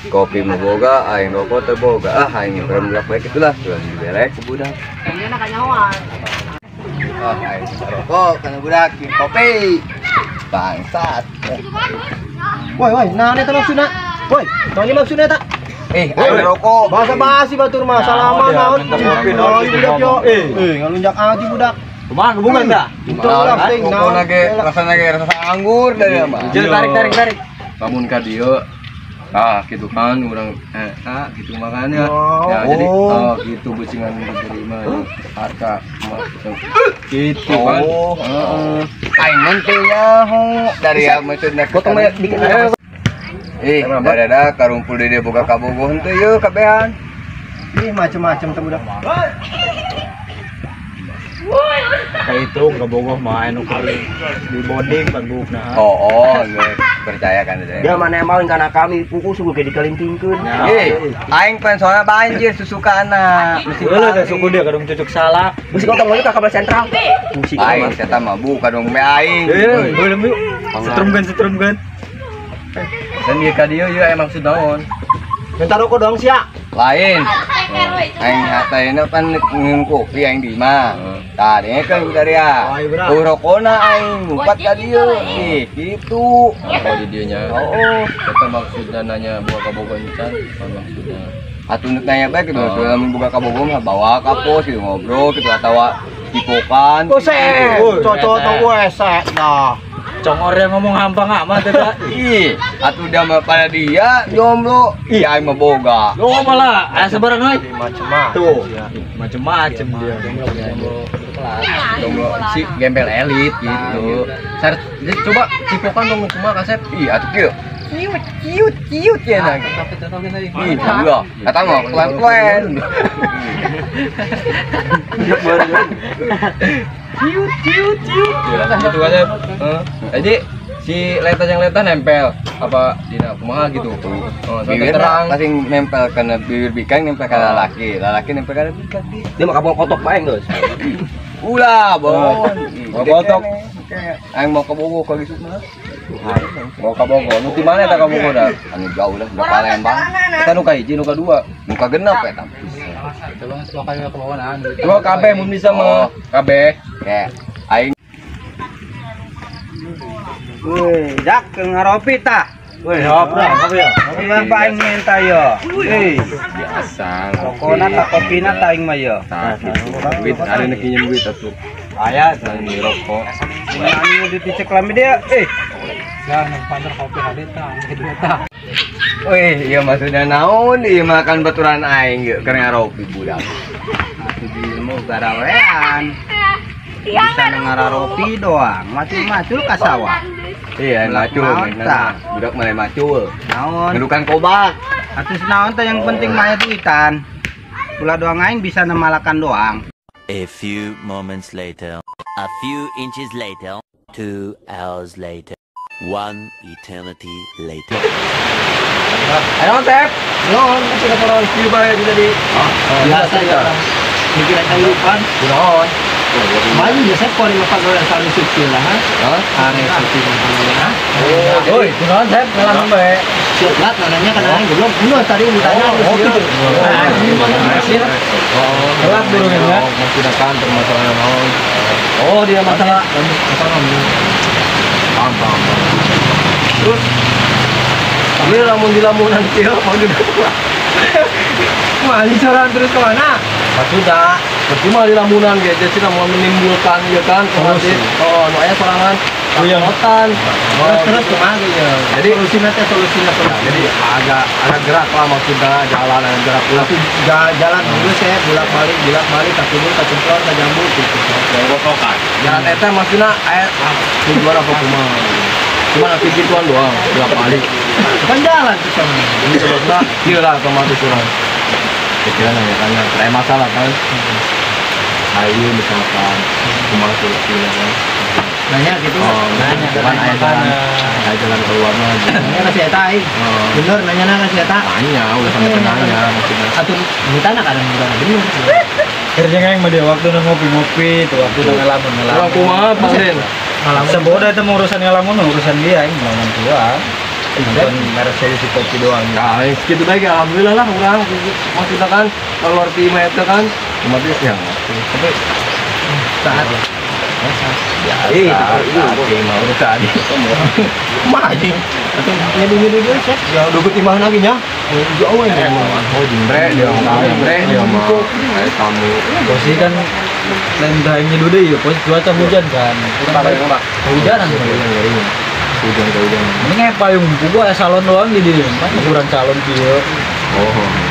Kopi mau boga, aing rokok teu boga. Aing kurang baik itulah, jual belek ke budak. Ini nak nyawa. Aing rokok kana budak, kopi. Bangsat. Woi, nah eta maksudna. Woi, tanya maksudnya tak? Aing rokok. Bahasa basi batur mah salaman naon. Budak yo. Ngalunjak aja budak. Kumaha hubungan dah? Itu lah ting naon. Rasana rasa anggur dari mah. Tarik. Lamun ka dieu gitu kan urang gitu makanya ya jadi gitu bucingan diterima harga gitu kan aing mentenya dari maksudna potong dikit ada karumpul di dia boga kabogoh henteu yeuh kabehan macem-macem teh budak. Kayak itu kabogoh mah anu di bonding pagugna. Percaya kan dia mana yang mau karena kami pukul suku ge dikalintingkeun. Aing pan soalnya banjir susukana. Heula teh suku dia kadung cucuk salak. Musik gotong lagi ka kabel sentral. Musik aing eta mah kadung me aing. Heula yuk. Setrumkeun. Dan dia ka dieu ieu emang sudaon. Minta rokok dong sia. Lain. Aing hataina kan ngeun kopi aing di mah. Tadi kan dari ya. Rokona aing ngumpat ka dieu. Gitu. Di dieu nya. Eta maksudna nanya buka kabogoh encan, maksudna. Atuh nanya bae gitu, lamun buka kabogoh mah bawa ka pos gitu ngobrol gitu atawa tipokan. Cocok tong wesek dah. Congor yang ngomong hampang amat eta. Atuh dia mah pada dia jomblo. Aing mah boga. Lo malah sebarang euy. Macem-macem. Tuh, macem-macem dia. Jomblo si gembel elit gitu. Coba cipokan dong kumaha kasep. Atuh kieu. Ciut ya nang. Iya, kata mah pelan-pelan. Ciut. Gitu aja. Jadi si leta nempel apa dina kumaha gitu. Bibir terang kasing nempel kana bibir bikang nempel kana lalaki nempel kana bikang. Dia mah kabong kotok bae geus. Ulah, Bon. Kotok. Aing mau kabogoh ka gitu mah. Mau kabogoh, nu di mana eta kabogoh dah? Anu jauh lah, udah Palembang. Kita nu ka hiji, nu kadua, nu ka genep eta. Coba makanya kemauan. Coba kabeh mun bisa mah, kabeh. Kayak aing. Wih, dak ngaropi ta. Wih, apa ya? Apa aing minta yo. Biasa. Rokona ta kopina ta aing mah yo. Duit hari ini pinjem duit atuh. Aya Ini rokok. anu dicek lami dia. Jangan pantar kopi hadeta, hadeta. Wih, iya maksudnya naon ieu makan baturan aing ge keur ngaropi budak. Atuh di mau garawean. Bisa ngararopi doang, macul-macul ka sawah. Iya, macul. Budak mah macul. Naon? Ngedukan kobak. Atuh naon teh yang penting mah duitan. Pula doang aing bisa nemalakan doang. A few moments later, a few inches later, 2 hours later, 1 eternity later. Ayo, Tep. Non, kita para review bae jadi. Biasa ya. Mikir aja lupan. Kunaon? Main biasa kori makan orang saling suci lah, Are suci mana? Oi, kunaon, Tep? Ngalaman bae. Silat nananya kan aing belum tadi ditanya Telat burung ya. Menggunakan permasalahan naon. Oh, dia masalah paham. Terus ini lamun di lamunan kieu mau dibawa. Mali soran terus ke mana? Sudah, percuma di lamunan ge jadi mau menimbulkan ya kan polusi. Nu aya sorangan hutan. Terus kemana ya? Jadi solusinya pernah. Jadi agak gerak lah maksudnya jalan ada gerak pula. Jalan dulu saya bolak-balik ke timur ke cemplon ke jambu gitu. Gotokan. Jalan eta maksudnya aya tujuan apa kumaha. Cuma nanti gituan doang, bolak-balik. Kan jalan ke sana. Ini sebabnya kieu lah otomatis urang. Pikiran nanya kayak masalah kan. Ayo misalkan kumaha solusinya kan. Nanya gitu. Nanya kan aya jalan keluar mah. Nanya ka si eta aing. Bener nanya ka si eta. Nanya, udah sampai nanya maksudnya. Atuh ditanya kadang bener. Kerja yang mah dia waktu ngopi-ngopi tuh waktu ngalamun. Orang kumaha pasin. Sebodoh itu urusan ngalamun urusan dia yang ngalamun tua. bukan merek solusi kopi doang. Nah, segitu baik ya, alhamdulillah lah orang maksudnya kan kalau arti itu kan cuma itu yang tapi saat ya mau tadi mah aja atau nyedu dulu sih ya udah ketimbang lagi nya jauh ya oh jembre dia mau tamu Posisi kan lain dahannya dulu ya, posisi cuaca hujan kan. Hujanan hujan. Ini kayak payung buku gua salon doang jadi kan kurang calon dia. oh